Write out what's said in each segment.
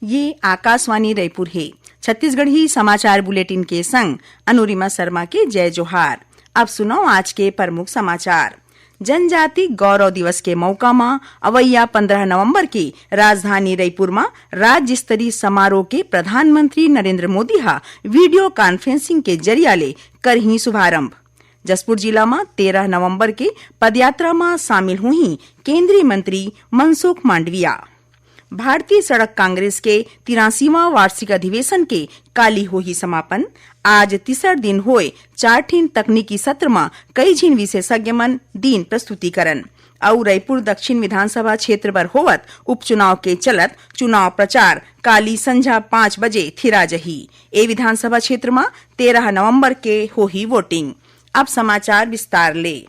ये आकाशवाणी रायपुर है। छत्तीसगढ़ी समाचार बुलेटिन के संग अनुरिमा शर्मा के जय जोहार। अब सुनो आज के प्रमुख समाचार। जनजाति गौरव दिवस के मौका में अवैया 15 नवंबर की राजधानी रायपुर में राज्य स्तरीय समारोह के प्रधानमंत्री नरेंद्र मोदी हा वीडियो कॉन्फ्रेंसिंग के जरिया ले करही शुभारंभ। जसपुर जिला में 13 नवंबर के पदयात्रा में शामिल हुई केंद्रीय मंत्री मनसुख मांडविया। भारतीय सड़क कांग्रेस के 83वां वार्षिक अधिवेशन के काली होही समापन। आज तीसरा दिन होए 4 ठिन तकनीकी सत्र में कई झिन विशेषज्ञ मन दीन प्रस्तुतिकरण और रायपुर दक्षिण विधानसभा क्षेत्र पर होवत उपचुनाव के चलत चुनाव प्रचार काली संझा 5 बजे थिरा जही। ए विधानसभा क्षेत्र में 13 नवंबर के होही वोटिंग। अब समाचार विस्तार ले।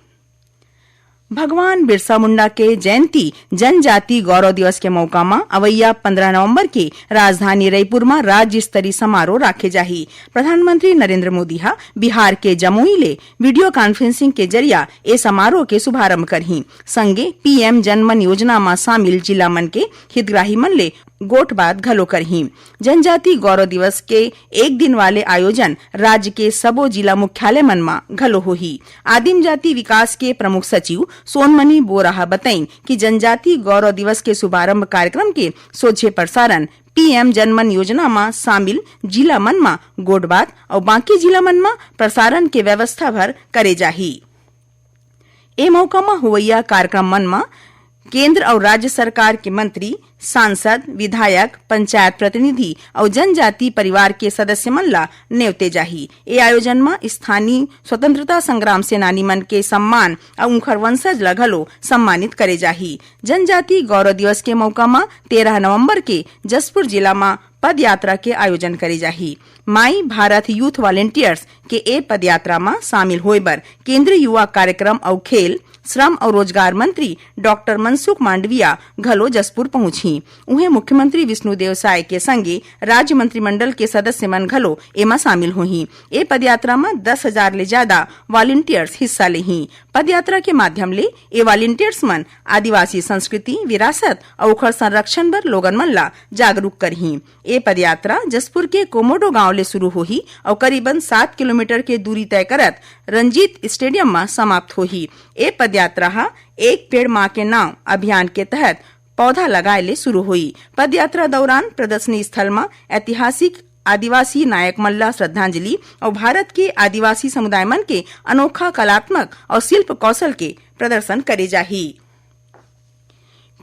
भगवान बिरसा मुंडा के जयंती जनजाति गौरव दिवस के मौका में अवैया 15 नवंबर के राजधानी रायपुर में राज्य स्तरीय समारोह राखे जाही। प्रधानमंत्री नरेंद्र मोदी हा बिहार के जमुई ले वीडियो कॉन्फ्रेंसिंग के जरिया ए समारोह के शुभारंभ करही। संगे पीएम जनमन योजना में शामिल जिला मन के हितग्राही मन ले गोठबात घलो करही। जनजाति गौरव दिवस के एक दिन वाले आयोजन राज्य के सबो जिला मुख्यालय मन में घलो होही। आदिम जाति विकास के प्रमुख सचिव सोनमणि बोराहा बताइन कि जनजाति गौरव दिवस के शुभारंभ कार्यक्रम के सोझे प्रसारण पीएम जनमन योजना में शामिल जिला मन में गोठबात और बाकी जिला मन में प्रसारण के व्यवस्था भर करे जाही। ए मौका में हुवैया कार्यक्रम मन में केंद्र और राज्य सरकार के मंत्री, सांसद, विधायक, पंचायत प्रतिनिधि और जनजाति परिवार के सदस्य मन ला नेवते जाही। ए आयोजन में स्थानीय स्वतंत्रता संग्राम सेनानी मन के सम्मान और उनकर वंशज ला घलो सम्मानित करे जाही। जनजाति गौरव दिवस के मौका में 13 नवंबर के जसपुर जिला में पद यात्रा के आयोजन करे जाही। माई भारत यूथ वॉलेंटियर्स के ए पद यात्रा में शामिल होए बर केंद्रीय युवा कार्यक्रम और खेल, श्रम और रोजगार मंत्री डॉक्टर मनसुख मांडविया घलो जसपुर पहुंची। उन्हें मुख्यमंत्री विष्णुदेव साय के संगे राज्य मंत्रिमंडल के सदस्य मन घलो एमा शामिल हुई। ए पदयात्रा में 10,000 ले ज्यादा वॉलेंटियर्स हिस्सा लेही। पदयात्रा के माध्यम ले ए वॉलेंटियर्स मन आदिवासी संस्कृति, विरासत और ओकर संरक्षण बर लोगन मन ला जागरूक करही। ए पदयात्रा जसपुर के कोमोडो गांव ले शुरू होही और करीबन 7 किलोमीटर के दूरी तय करत रंजीत स्टेडियम में समाप्त होही। ए पदयात्रा हा एक पेड़ माँ के नाम अभियान के तहत पौधा लगाए ले शुरू हुई। पदयात्रा दौरान प्रदर्शनी स्थल में ऐतिहासिक आदिवासी नायक मल्ला श्रद्धांजलि और भारत के आदिवासी समुदाय मन के अनोखा कलात्मक और शिल्प कौशल के प्रदर्शन करे जाही।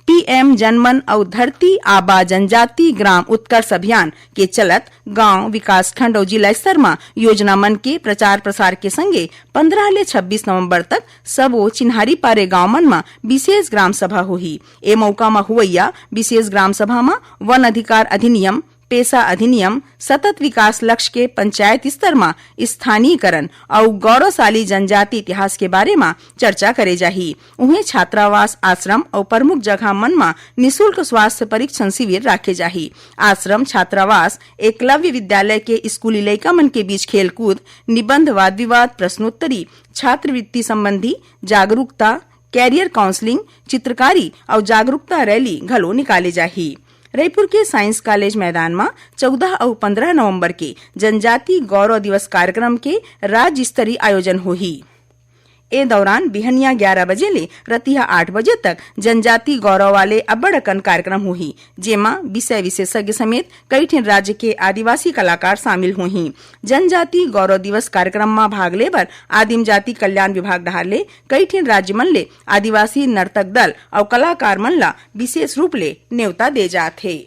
पीएम जनमन और धरती आबा जनजाति ग्राम उत्कर्ष अभियान के चलत गांव, विकास खंड और जिला स्तर में योजना मन के प्रचार प्रसार के संगे 15 ले 26 नवंबर तक सबो चिन्हारी पारे गांव मन में विशेष ग्राम सभा होही। ए मौका में हुवैया विशेष ग्राम सभा में वन अधिकार अधिनियम, पेशा अधिनियम, सतत विकास लक्ष्य के पंचायत स्तर में स्थानीयकरण और गौरवशाली जनजाति इतिहास के बारे में चर्चा करे जाही। उन्हें छात्रावास, आश्रम और प्रमुख जगह मन में निशुल्क स्वास्थ्य परीक्षण शिविर राखे जाही। आश्रम, छात्रावास, एकलव्य विद्यालय के स्कूली लड़का मन के बीच खेलकूद, निबंध, वाद विवाद, प्रश्नोत्तरी, छात्रवृत्ति संबंधी जागरूकता, कैरियर काउंसलिंग, चित्रकारी और जागरूकता रैली घलो निकाले जाही। रायपुर के साइंस कॉलेज मैदान में 14 और 15 नवंबर के जनजाति गौरव दिवस कार्यक्रम के राज्य स्तरीय आयोजन होही। ए दौरान बिहनिया 11 बजे ले रतिहा 8 बजे तक जनजाति गौरव वाले अब्बड़ अकन कार्यक्रम होही, जेमा विषय विशेषज्ञ समेत कई ठिन राज्य के आदिवासी कलाकार शामिल होही। जनजाति गौरव दिवस कार्यक्रम में भाग ले बर आदिम जाति कल्याण विभाग डहार ले कई ठिन राज्य मन ले आदिवासी नर्तक दल और कलाकार मन ला विशेष रूप ले न्योता दे जात हे।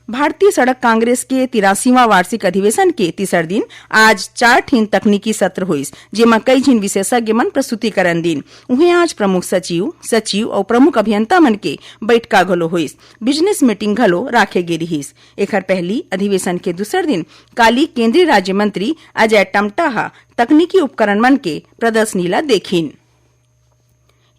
भारतीय सड़क कांग्रेस के 83वां वार्षिक अधिवेशन के तीसर दिन आज 4 ठिन तकनीकी सत्र हुईस, जेमा कई झिन विशेषज्ञ मन प्रस्तुतिकरण दिन। उन्हें आज प्रमुख सचिव और प्रमुख अभियंता मन के बैठका घलो हुईस। बिजनेस मीटिंग घलो राखे गे रहीस। एकर पहली अधिवेशन के दूसर दिन काली केंद्रीय राज्य मंत्री अजय टमटा तकनीकी उपकरण मन के प्रदर्शनी ला देखिन।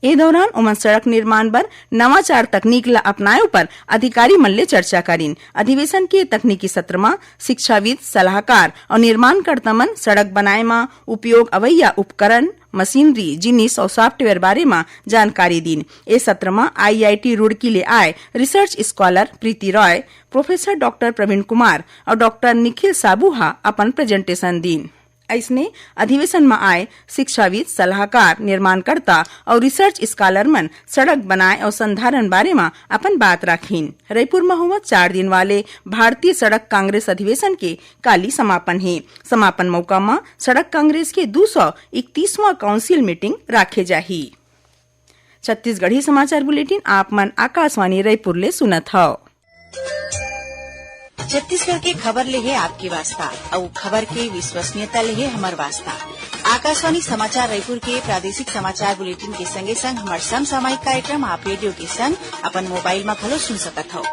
ए दौरान उमन सड़क निर्माण बर नवाचार तकनीक ला अपनाए पर अधिकारी मन ले चर्चा करीन। अधिवेशन के तकनीकी सत्र में शिक्षाविद, सलाहकार और निर्माणकर्ता मन सड़क बनाए में उपयोग अवैया उपकरण, मशीनरी, जिनिस और सॉफ्टवेयर बारे में जानकारी दीन। इस सत्र में IIT रुड़की ले आए रिसर्च स्कॉलर प्रीति रॉय, प्रोफेसर डॉक्टर प्रवीण कुमार और डॉक्टर निखिल साबूहा अपन प्रेजेंटेशन दीन। इसने अधिवेशन में आए शिक्षाविद, सलाहकार, निर्माणकर्ता और रिसर्च स्कॉलर मन सड़क बनाए और संधारण बारे में अपन बात रखीन। रायपुर में हुआ 4 दिन वाले भारतीय सड़क कांग्रेस अधिवेशन के काली समापन है। समापन मौका में सड़क कांग्रेस के 231वां काउंसिल मीटिंग रखे जाही। छत्तीसगढ़ी समाचार बुलेटिन आप मन आकाशवाणी रायपुर ले सुनत हव। छत्तीसगढ़ के खबर ले है आपकी वास्ता और खबर के विश्वसनीयता ले है हमार वास्ता। आकाशवाणी समाचार रायपुर के प्रादेशिक समाचार बुलेटिन के संगे संग हमार समसामयिक कार्यक्रम आप रेडियो के संग अपन मोबाइल में घलो सुन सकत हो।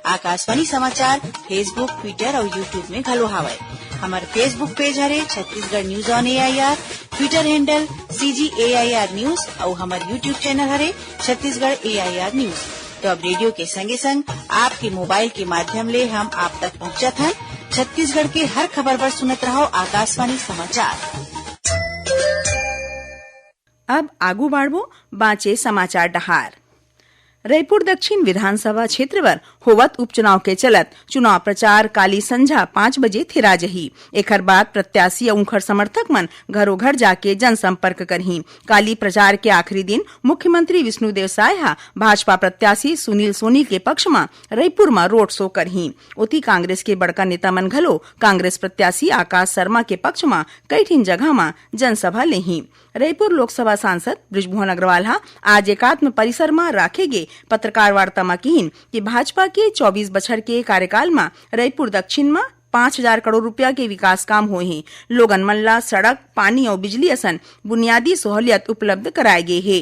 आकाशवाणी समाचार फेसबुक, ट्विटर और यूट्यूब में घलो हावय। हमार फेसबुक पेज हरे Chhattisgarh news on AIR, Twitter handle CGAIR news और हमार यूट्यूब चैनल हरे छत्तीसगढ़ AIR न्यूज। तो अब रेडियो के संगे संग आपके मोबाइल के माध्यम ले हम आप तक पहुंचत हन। छत्तीसगढ़ के हर खबर पर सुनत रहो आकाशवाणी समाचार। अब आगू बाढ़बो बाँचे समाचार डहार। रायपुर दक्षिण विधानसभा क्षेत्र पर होवत उपचुनाव के चलत चुनाव प्रचार काली संझा 5 बजे थिरा जही। एकर बाद प्रत्याशी और उनकर समर्थक मन घरों घर जाके जनसंपर्क करही। काली प्रचार के आखिरी दिन मुख्यमंत्री विष्णुदेव साय भाजपा प्रत्याशी सुनील सोनी के पक्ष में रायपुर में रोड शो करही। उती कांग्रेस के बड़का नेता मन घलो कांग्रेस प्रत्याशी आकाश शर्मा के पक्ष में कई ठिन जगह में जनसभा लेही। रायपुर लोकसभा सांसद बृजमोहन अग्रवाल आज एकात्म परिसर में राखे गे पत्रकार वार्ता में कहिन कि भाजपा के 24 बछर के कार्यकाल में रायपुर दक्षिण में 5,000 करोड़ रुपया के विकास काम हुए हैं। लोगन मन ला सड़क, पानी और बिजली असन बुनियादी सहूलियत उपलब्ध कराए गए है।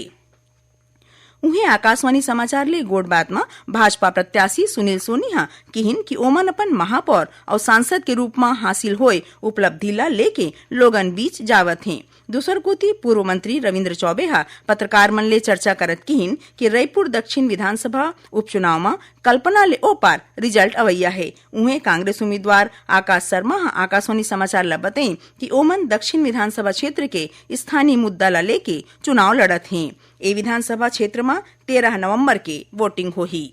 उन्हें आकाशवाणी समाचार ले गोड बात में भाजपा प्रत्याशी सुनील सोनी कहिन कि ओमन अपन महापौर और सांसद के रूप में हासिल होए उपलब्धि ला लेके लोगन बीच जावत हैं। दूसर कोती पूर्व मंत्री रविंद्र चौबे पत्रकार मन ले चर्चा करत कहिन कि रायपुर दक्षिण विधानसभा उपचुनाव में कल्पना ले ओपार रिजल्ट अवैया है। उन्हें कांग्रेस उम्मीदवार आकाश शर्मा आकाशवाणी समाचार ला बताई कि ओमन दक्षिण विधानसभा क्षेत्र के स्थानीय मुद्दा ला लेके चुनाव लड़त हैं। ए विधानसभा क्षेत्र में 13 नवंबर के वोटिंग होही।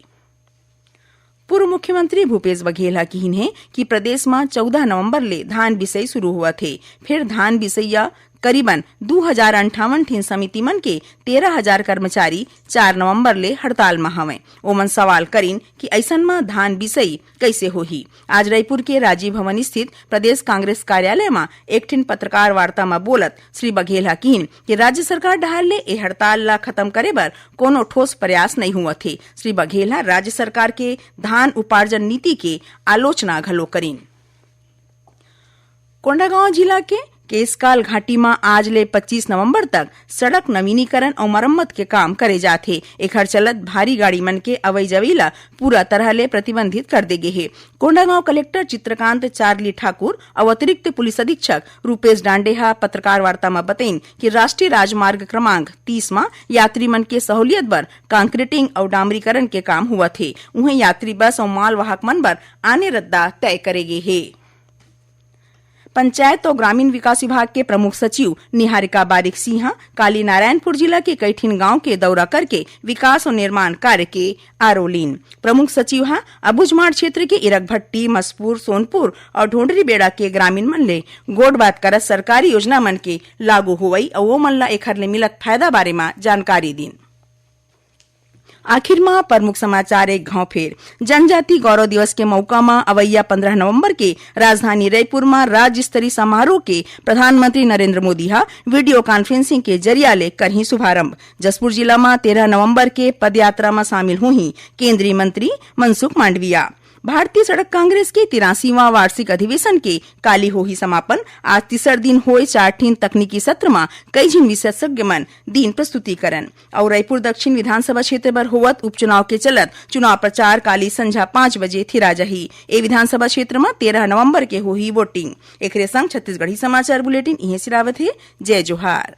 पूर्व मुख्यमंत्री भूपेश बघेल कहिन है कि प्रदेश में 14 नवंबर ले धान बिसई शुरू हुआ थे। फिर धान बिसैया करीबन 2058 ठिन समिति मन के 13,000 कर्मचारी 4 नवंबर ले हड़ताल में हवे। ओमन सवाल करीन कि ऐसन में धान बिसई कैसे होही। आज रायपुर के राजीव भवन स्थित प्रदेश कांग्रेस कार्यालय में एक ठिन पत्रकार वार्ता में बोलत श्री बघेल कहिन कि राज्य सरकार डहार ले ए हड़ताल ला खत्म करे बर कोनो ठोस प्रयास नहीं हुआ थे। श्री बघेल राज्य सरकार के धान उपार्जन नीति के आलोचना घलो करीन। कोंडागांव जिला के केसकाल घाटी में आज ले 25 नवंबर तक सड़क नवीनीकरण और मरम्मत के काम करे जाथे। एकर चलत भारी गाड़ी मन के अवई जवई ला पूरा तरह ले प्रतिबंधित कर दे गे हे। कोंडागांव कलेक्टर चित्रकांत चार्ली ठाकुर और अतिरिक्त पुलिस अधीक्षक रूपेश डांडे पत्रकार वार्ता में बताइन कि राष्ट्रीय राजमार्ग क्रमांक 30 में यात्री मन के सहूलियत बर कांक्रीटिंग और डामरीकरण के काम हुआ थे। उन्हें यात्री बस और माल वाहक मन बर आने रद्दा तय करे गे हे। पंचायत और ग्रामीण विकास विभाग के प्रमुख सचिव निहारिका बारिक सिंह काली नारायणपुर जिला के कैठिन गांव के दौरा करके विकास और निर्माण कार्य के आरोलीन। प्रमुख सचिव अबुझमाड़ क्षेत्र के इरकभट्टी, मसपुर, सोनपुर और ढोंडरी बेड़ा के ग्रामीण मन ले गोड बात करत सरकारी योजना मन के लागू होवई और वो मन ला एखर ले मिलत फायदा बारे में जानकारी दीन। आखिर में प्रमुख समाचार एक घाव फेर। जनजाति गौरव दिवस के मौका में अवैया 15 नवंबर के राजधानी रायपुर में राज्य स्तरीय समारोह के प्रधानमंत्री नरेंद्र मोदी वीडियो कॉन्फ्रेंसिंग के जरिया ले करही शुभारंभ। जसपुर जिला में 13 नवंबर के पदयात्रा में शामिल हुई केंद्रीय मंत्री मनसुख मांडविया। भारतीय सड़क कांग्रेस के 83वां वार्षिक अधिवेशन के काली होही समापन। आज तीसर दिन होए 4 ठिन तकनीकी सत्र में कई जिन विशेषज्ञ मन दिन प्रस्तुतिकरण और रायपुर दक्षिण विधानसभा क्षेत्र पर होवत उपचुनाव के चलत चुनाव प्रचार काली संझा 5 बजे थिरा जही। ए विधानसभा क्षेत्र में 13 नवंबर के होही वोटिंग। एकरे संग छत्तीसगढ़ी समाचार बुलेटिन इहे सिरावत है। जय जोहार।